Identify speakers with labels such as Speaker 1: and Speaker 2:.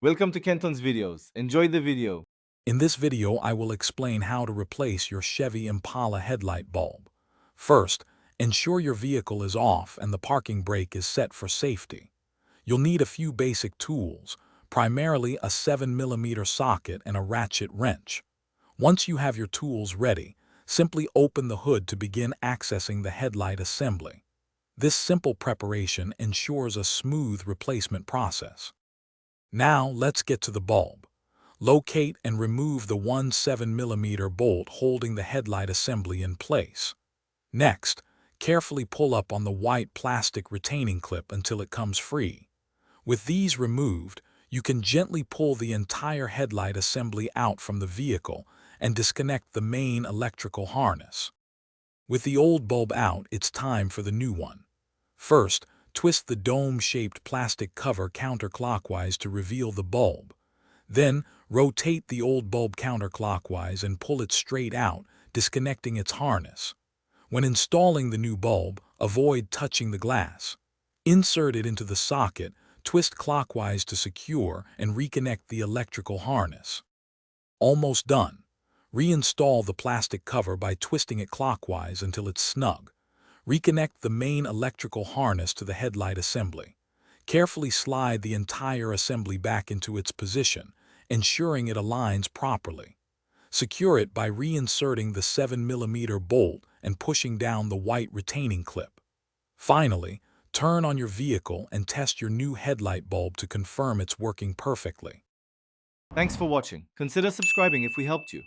Speaker 1: Welcome to Kenton's videos. Enjoy the video.
Speaker 2: In this video, I will explain how to replace your Chevy Impala headlight bulb. First, ensure your vehicle is off and the parking brake is set for safety. You'll need a few basic tools, primarily a 7mm socket and a ratchet wrench. Once you have your tools ready, simply open the hood to begin accessing the headlight assembly. This simple preparation ensures a smooth replacement process. Now, let's get to the bulb. Locate and remove the 7mm bolt holding the headlight assembly in place. Next, carefully pull up on the white plastic retaining clip until it comes free. With these removed, you can gently pull the entire headlight assembly out from the vehicle and disconnect the main electrical harness. With the old bulb out, it's time for the new one. First, twist the dome-shaped plastic cover counterclockwise to reveal the bulb. Then, rotate the old bulb counterclockwise and pull it straight out, disconnecting its harness. When installing the new bulb, avoid touching the glass. Insert it into the socket, twist clockwise to secure, and reconnect the electrical harness. Almost done. Reinstall the plastic cover by twisting it clockwise until it's snug. Reconnect the main electrical harness to the headlight assembly. Carefully slide the entire assembly back into its position, ensuring it aligns properly. Secure it by reinserting the 7mm bolt and pushing down the white retaining clip. Finally, turn on your vehicle and test your new headlight bulb to confirm it's working perfectly.
Speaker 1: Thanks for watching. Consider subscribing if we helped you.